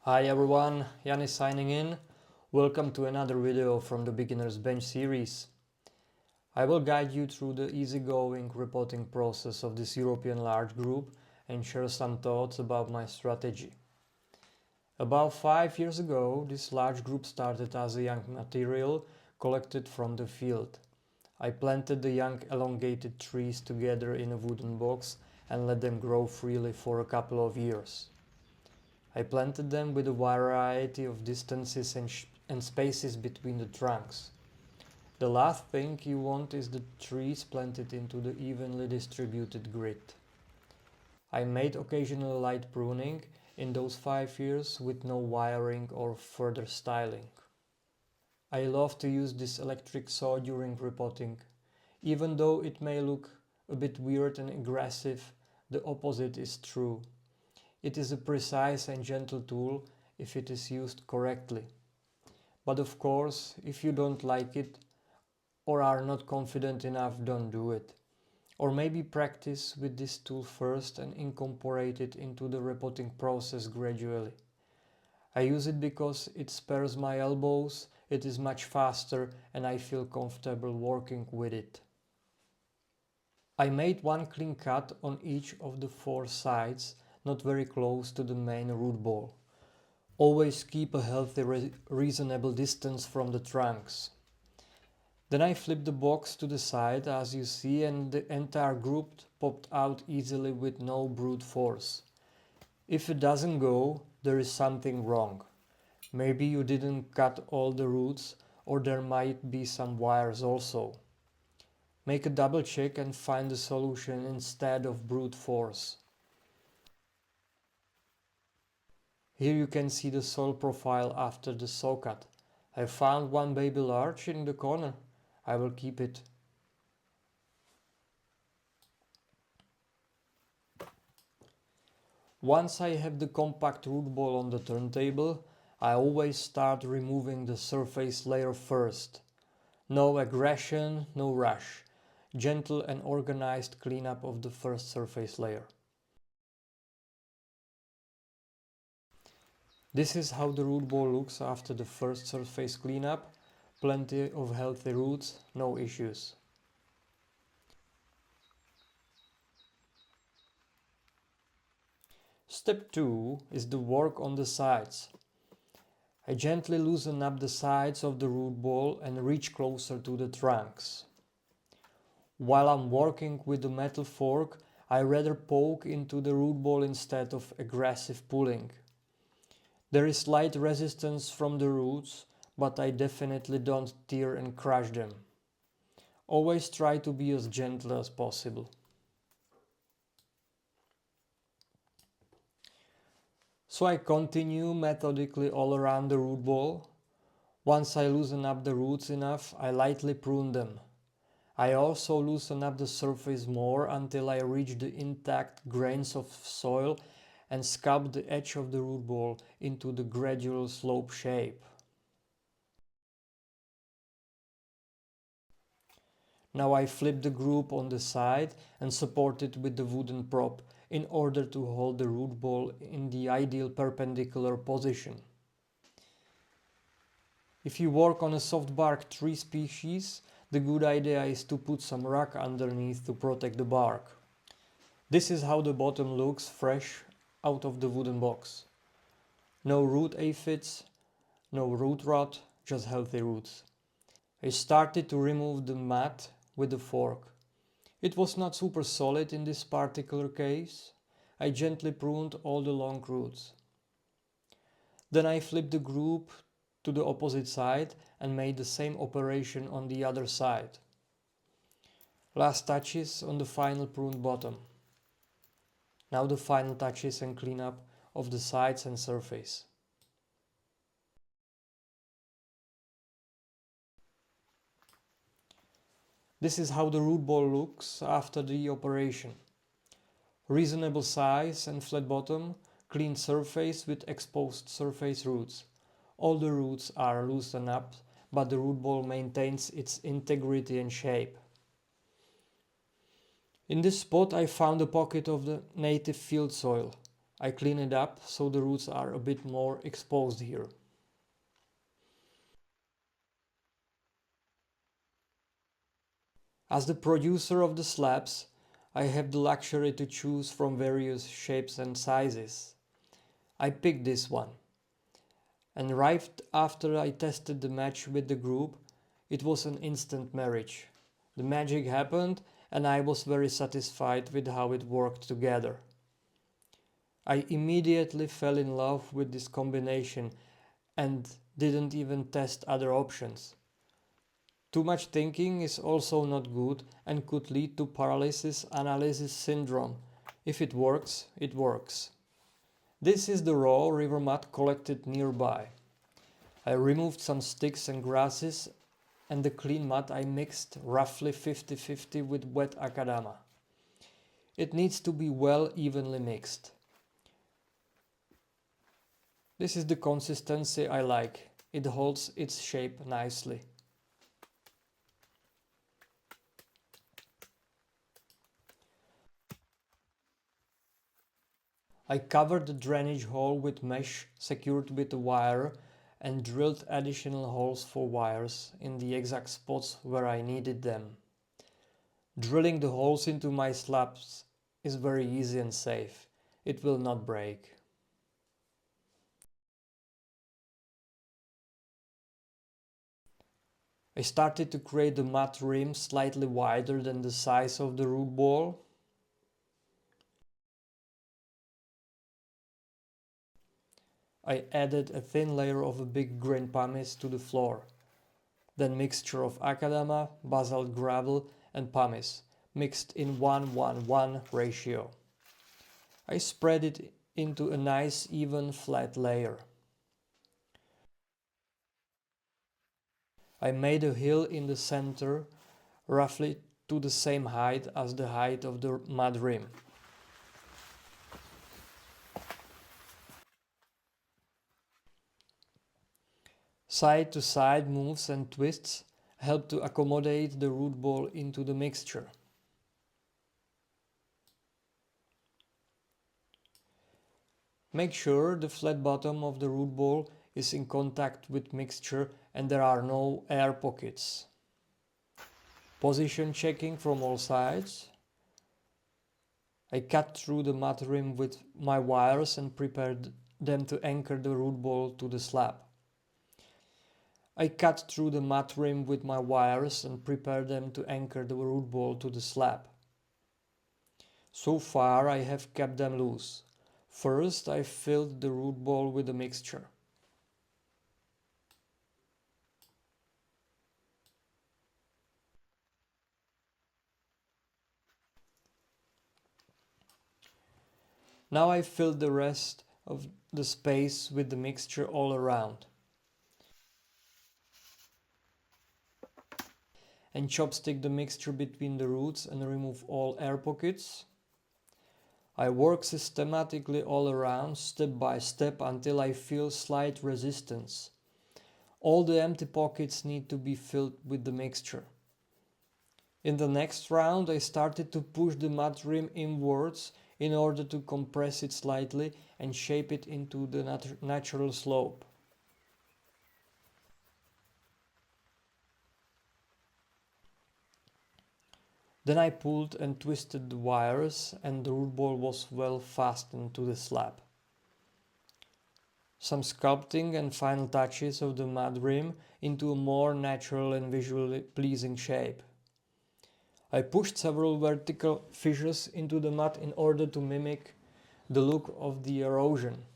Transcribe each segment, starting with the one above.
Hi everyone, Jan is signing in. Welcome to another video from the Beginner's Bench series. I will guide you through the easygoing repotting process of this European large group and share some thoughts about my strategy. About 5 years ago, this large group started as a young material collected from the field. I planted the young elongated trees together in a wooden box and let them grow freely for a couple of years. I planted them with a variety of distances and spaces between the trunks. The last thing you want is the trees planted into the evenly distributed grid. I made occasional light pruning in those 5 years with no wiring or further styling. I love to use this electric saw during repotting. Even though it may look a bit weird and aggressive, the opposite is true. It is a precise and gentle tool if it is used correctly. But of course, if you don't like it or are not confident enough, don't do it. Or maybe practice with this tool first and incorporate it into the repotting process gradually. I use it because it spares my elbows, it is much faster and I feel comfortable working with it. I made one clean cut on each of the 4 sides, not very close to the main root ball. Always keep a healthy reasonable distance from the trunks. Then I flipped the box to the side as you see, and the entire group popped out easily with no brute force. If it doesn't go, there is something wrong. Maybe you didn't cut all the roots, or there might be some wires also. Make a double check and find the solution instead of brute force. Here you can see the soil profile after the saw cut. I found one baby larch in the corner. I will keep it. Once I have the compact root ball on the turntable, I always start removing the surface layer first. No aggression, no rush. Gentle and organized cleanup of the first surface layer. This is how the root ball looks after the first surface cleanup. Plenty of healthy roots, no issues. Step 2 is the work on the sides. I gently loosen up the sides of the root ball and reach closer to the trunks. While I'm working with the metal fork, I rather poke into the root ball instead of aggressive pulling. There is slight resistance from the roots, but I definitely don't tear and crush them. Always try to be as gentle as possible. So I continue methodically all around the root ball. Once I loosen up the roots enough, I lightly prune them. I also loosen up the surface more until I reach the intact grains of soil and sculpt the edge of the root ball into the gradual slope shape. Now I flip the group on the side and support it with the wooden prop in order to hold the root ball in the ideal perpendicular position. If you work on a soft bark tree species, the good idea is to put some rock underneath to protect the bark. This is how the bottom looks fresh out of the wooden box. No root aphids, no root rot, just healthy roots. I started to remove the mat with the fork. It was not super solid in this particular case. I gently pruned all the long roots. Then I flipped the group to the opposite side and made the same operation on the other side. Last touches on the final pruned bottom. Now the final touches and cleanup of the sides and surface. This is how the root ball looks after the operation. Reasonable size and flat bottom, clean surface with exposed surface roots. All the roots are loosened up, but the root ball maintains its integrity and shape. In this spot I found a pocket of the native field soil. I clean it up so the roots are a bit more exposed here. As the producer of the slabs, I have the luxury to choose from various shapes and sizes. I picked this one, and right after I tested the match with the group, it was an instant marriage. The magic happened and I was very satisfied with how it worked together. I immediately fell in love with this combination and didn't even test other options. Too much thinking is also not good and could lead to paralysis analysis syndrome. If it works, it works. This is the raw river mud collected nearby. I removed some sticks and grasses, and the clean mud I mixed roughly 50-50 with wet akadama. It needs to be well evenly mixed. This is the consistency I like. It holds its shape nicely. I covered the drainage hole with mesh secured with a wire and drilled additional holes for wires in the exact spots where I needed them. Drilling the holes into my slabs is very easy and safe. It will not break. I started to create the mud rim slightly wider than the size of the root ball. I added a thin layer of a big grain pumice to the floor. Then mixture of akadama, basalt gravel and pumice mixed in 1:1:1 ratio. I spread it into a nice even flat layer. I made a hill in the center roughly to the same height as the height of the mud rim. Side to side moves and twists help to accommodate the root ball into the mixture. Make sure the flat bottom of the root ball is in contact with mixture and there are no air pockets. Position checking from all sides. I cut through the mud rim with my wires and prepared them to anchor the root ball to the slab. I cut through the mud rim with my wires and prepared them to anchor the root ball to the slab. So far I have kept them loose. First I filled the root ball with a mixture. Now I filled the rest of the space with the mixture all around. And chopstick the mixture between the roots and remove all air pockets. I work systematically all around, step by step, until I feel slight resistance. All the empty pockets need to be filled with the mixture. In the next round I started to push the mud rim inwards in order to compress it slightly and shape it into the natural slope. Then I pulled and twisted the wires and the root ball was well fastened to the slab. Some sculpting and final touches of the mud rim into a more natural and visually pleasing shape. I pushed several vertical fissures into the mud in order to mimic the look of the erosion.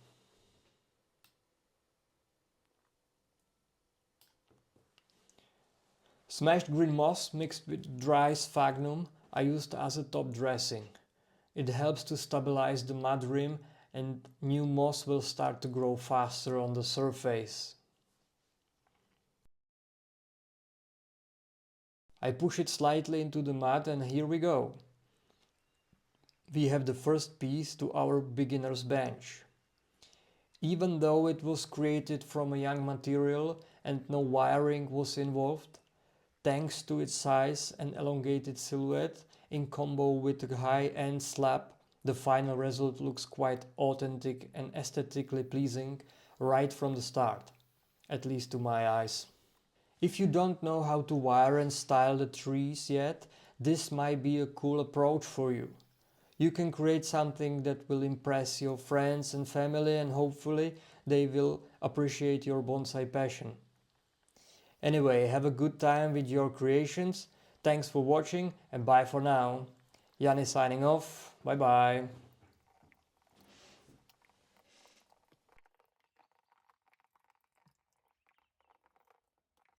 Smashed green moss mixed with dry sphagnum I used as a top dressing. It helps to stabilize the mud rim and new moss will start to grow faster on the surface. I push it slightly into the mud and here we go. We have the first piece to our beginner's bench. Even though it was created from a young material and no wiring was involved, thanks to its size and elongated silhouette in combo with a high-end slab, The final result looks quite authentic and aesthetically pleasing right from the start, at least to my eyes. If you don't know how to wire and style the trees yet, this might be a cool approach for you. You can create something that will impress your friends and family, and hopefully they will appreciate your bonsai passion. Anyway, have a good time with your creations. Thanks for watching and bye for now. Yanni signing off. Bye bye.